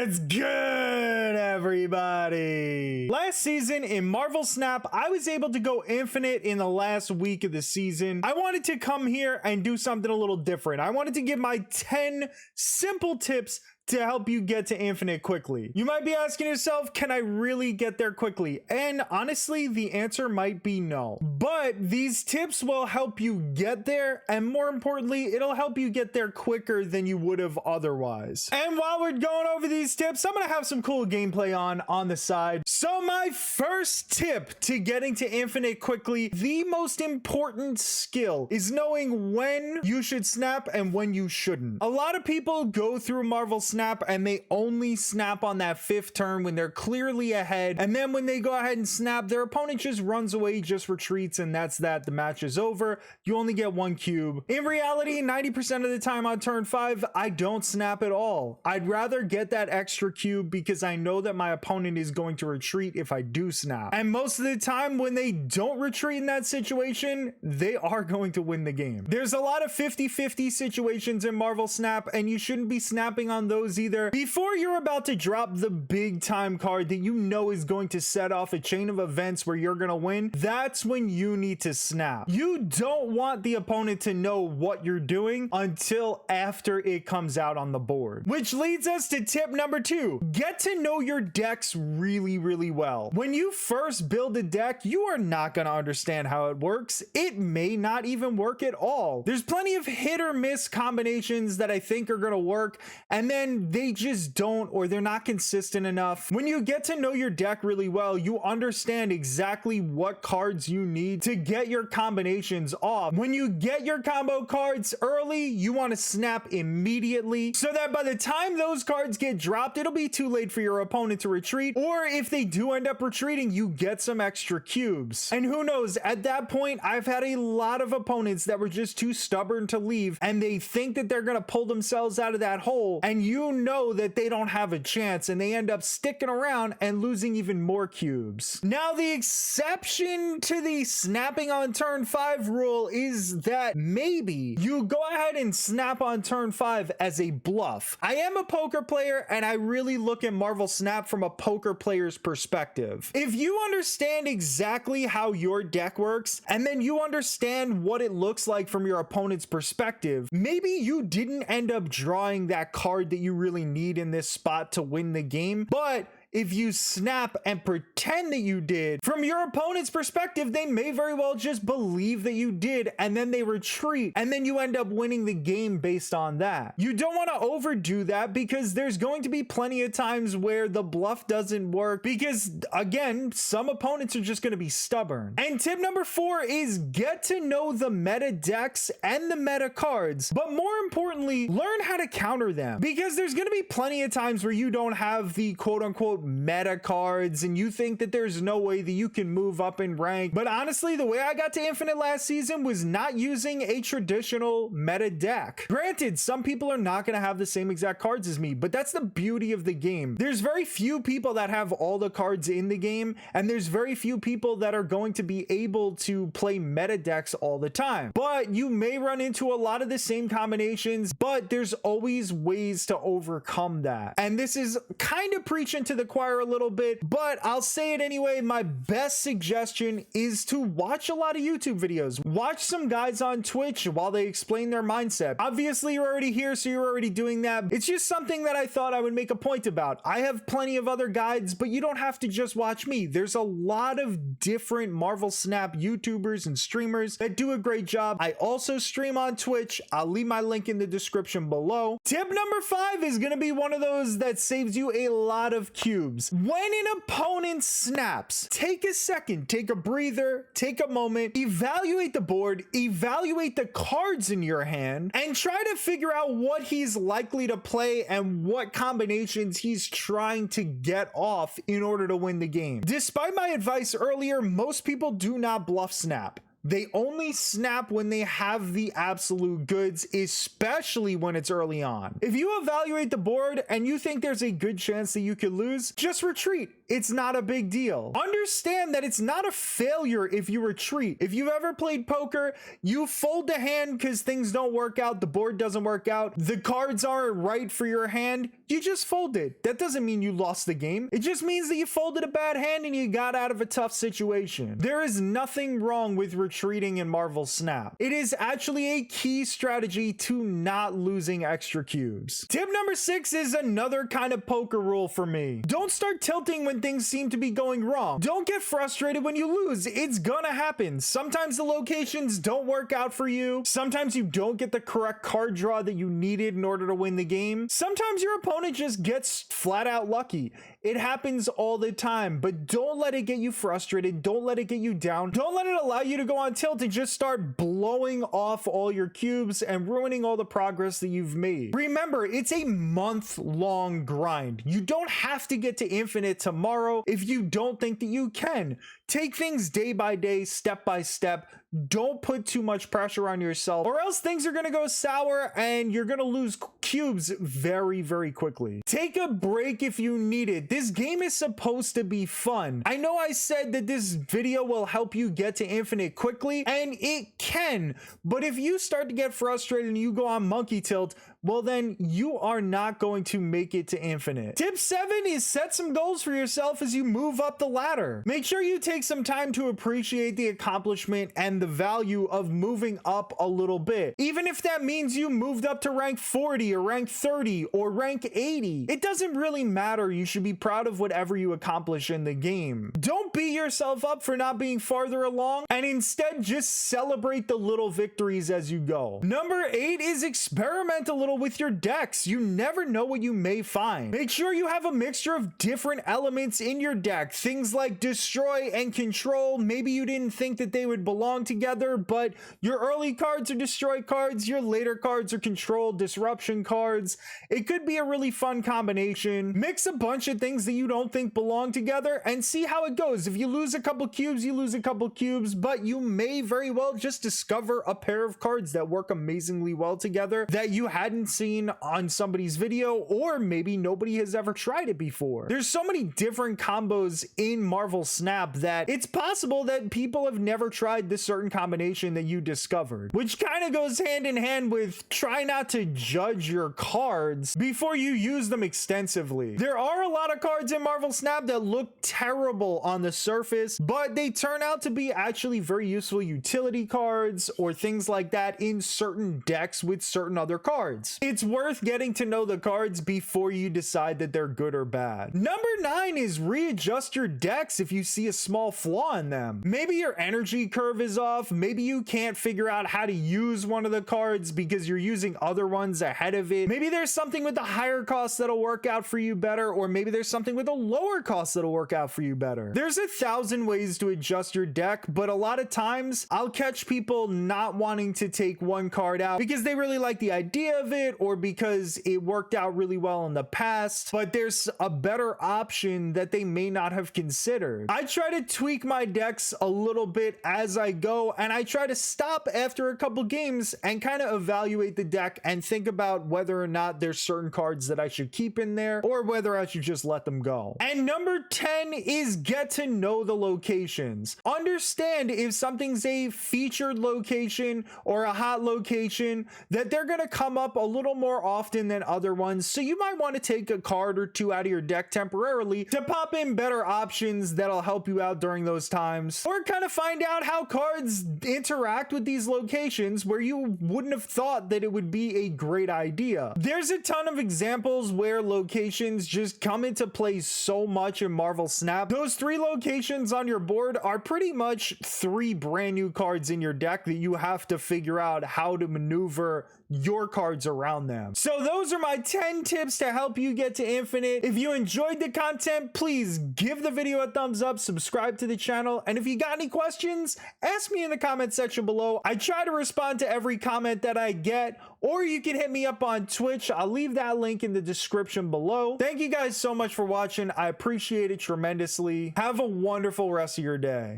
What's good, everybody? Last season in Marvel Snap, I was able to go infinite in the last week of the season. I wanted to come here and do something a little different. I wanted to give my 10 simple tips to help you get to infinite quickly. You might be asking yourself, can I really get there quickly? And honestly, the answer might be no. But these tips will help you get there, and more importantly, it'll help you get there quicker than you would have otherwise. And while we're going over these tips, I'm gonna have some cool gameplay on the side. So my first tip to getting to infinite quickly, the most important skill is knowing when you should snap and when you shouldn't. A lot of people go through Marvel Snap and they only snap on that 5th turn when they're clearly ahead, and then when they go ahead and snap, their opponent just runs away, just retreats, and that's that. The match is over. You only get 1 cube. In reality, 90% of the time on turn 5, I don't snap at all. I'd rather get that extra cube because I know that my opponent is going to retreat if I do snap. And most of the time when they don't retreat in that situation, they are going to win the game. There's a lot of 50-50 situations in Marvel Snap, and you shouldn't be snapping on those either. Before you're about to drop the big time card that you know is going to set off a chain of events where you're gonna win, that's when you need to snap. You don't want the opponent to know what you're doing until after it comes out on the board. Which leads us to tip number 2. Get to know your decks really well. When you first build a deck, you are not gonna understand how it works. It may not even work at all. There's plenty of hit or miss combinations that I think are gonna work, and then they just don't, or they're not consistent enough. When you get to know your deck really well, you understand exactly what cards you need to get your combinations off. When you get your combo cards early, you want to snap immediately so that by the time those cards get dropped, it'll be too late for your opponent to retreat, or if they do end up retreating, you get some extra cubes. And who knows, at that point, I've had a lot of opponents that were just too stubborn to leave, and they think that they're gonna pull themselves out of that hole, and you know that they don't have a chance, and they end up sticking around and losing even more cubes. Now, the exception to the snapping on turn 5 rule is that maybe you go ahead and snap on turn 5 as a bluff. I am a poker player, and I really look at Marvel Snap from a poker player's perspective. If you understand exactly how your deck works, and then you understand what it looks like from your opponent's perspective, maybe you didn't end up drawing that card that you really need in this spot to win the game, but if you snap and pretend that you did, from your opponent's perspective, they may very well just believe that you did, and then they retreat, and then you end up winning the game based on that. You don't want to overdo that because there's going to be plenty of times where the bluff doesn't work because, again, some opponents are just going to be stubborn. And tip number 4 is get to know the meta decks and the meta cards, but more importantly, learn how to counter them, because there's going to be plenty of times where you don't have the quote-unquote meta cards and you think that there's no way that you can move up in rank. But honestly, the way I got to infinite last season was not using a traditional meta deck. Granted, some people are not going to have the same exact cards as me, but that's the beauty of the game. There's very few people that have all the cards in the game, and there's very few people that are going to be able to play meta decks all the time. But you may run into a lot of the same combinations, but there's always ways to overcome that. And this is kind of preaching to the choir a little bit, but I'll say it anyway. My best suggestion is to watch a lot of YouTube videos. Watch some guys on Twitch while they explain their mindset. Obviously, you're already here, so you're already doing that. It's just something that I thought I would make a point about. I have plenty of other guides, but you don't have to just watch me. There's a lot of different Marvel Snap YouTubers and streamers that do a great job. I also stream on Twitch. I'll leave my link in the description below. Tip number 5 is going to be one of those that saves you a lot of cubes. When an opponent snaps, take a second, take a breather, take a moment, evaluate the board, evaluate the cards in your hand, and try to figure out what he's likely to play and what combinations he's trying to get off in order to win the game. Despite my advice earlier, most people do not bluff snap. They only snap when they have the absolute goods, especially when it's early on. If you evaluate the board and you think there's a good chance that you could lose, just retreat. it's not a big deal. Understand that it's not a failure if you retreat. If you've ever played poker, you fold a hand because things don't work out, the board doesn't work out, the cards aren't right for your hand, you just fold it. That doesn't mean you lost the game. It just means that you folded a bad hand and you got out of a tough situation. There is nothing wrong with retreating in Marvel Snap. It is actually a key strategy to not losing extra cubes. Tip number 6 is another kind of poker rule for me. Don't start tilting when things seem to be going wrong. Don't get frustrated when you lose. It's gonna happen. Sometimes the locations don't work out for you. Sometimes you don't get the correct card draw that you needed in order to win the game. Sometimes your opponent just gets flat out lucky. It happens all the time, but don't let it get you frustrated. Don't let it get you down. Don't let it allow you to go on tilt and just start blowing off all your cubes and ruining all the progress that you've made. Remember, it's a month-long grind. You don't have to get to infinite tomorrow if you don't think that you can. Take things day by day, step by step. Don't put too much pressure on yourself, or else things are going to go sour and you're going to lose cubes very, very quickly. Take a break if you need it. This game is supposed to be fun. I know I said that this video will help you get to infinite quickly, and it can, but if you start to get frustrated and you go on monkey tilt, well then you are not going to make it to infinite. Tip 7 is set some goals for yourself as you move up the ladder. Make sure you take some time to appreciate the accomplishment and the value of moving up a little bit. Even if that means you moved up to rank 40 or rank 30 or rank 80, it doesn't really matter. You should be proud of whatever you accomplish in the game. Don't beat yourself up for not being farther along, and instead just celebrate the little victories as you go. Number 8 is experiment a little with your decks. You never know what you may find. Make sure you have a mixture of different elements in your deck. Things like destroy and control. Maybe you didn't think that they would belong together, but your early cards are destroy cards, your later cards are control disruption cards. It could be a really fun combination. Mix a bunch of things that you don't think belong together and see how it goes. If you lose a couple cubes, you lose a couple cubes, but you may very well just discover a pair of cards that work amazingly well together that you hadn't seen on somebody's video, or maybe nobody has ever tried it before. There's so many different combos in Marvel Snap that it's possible that people have never tried this certain combination that you discovered, which kind of goes hand in hand with try not to judge your cards before you use them extensively. There are a lot of cards in Marvel Snap that look terrible on the surface, but they turn out to be actually very useful utility cards or things like that in certain decks with certain other cards. It's worth getting to know the cards before you decide that they're good or bad. Number 9 is readjust your decks if you see a small flaw in them. Maybe your energy curve is off. Maybe you can't figure out how to use one of the cards because you're using other ones ahead of it. Maybe there's something with the higher cost that'll work out for you better, or maybe there's something with a lower cost that'll work out for you better. There's 1,000 ways to adjust your deck, but a lot of times I'll catch people not wanting to take one card out because they really like the idea of it, or because it worked out really well in the past, but there's a better option that they may not have considered. I try to tweak my decks a little bit as I go, and I try to stop after a couple games and kind of evaluate the deck and think about whether or not there's certain cards that I should keep in there or whether I should just let them go. And number 10 is get to know the locations. Understand if something's a featured location or a hot location that they're going to come up a little more often than other ones, so you might want to take a card or two out of your deck temporarily to pop in better options that'll help you out during those times, or kind of find out how cards interact with these locations where you wouldn't have thought that it would be a great idea. There's a ton of examples where locations just come into play so much in Marvel Snap. Those 3 locations on your board are pretty much 3 brand new cards in your deck that you have to figure out how to maneuver your cards around them. So those are my 10 tips to help you get to infinite. If you enjoyed the content, please give the video a thumbs up, subscribe to the channel, and if you got any questions, ask me in the comment section below. I try to respond to every comment that I get, or you can hit me up on Twitch. I'll leave that link in the description below. Thank you guys so much for watching. I appreciate it tremendously. Have a wonderful rest of your day.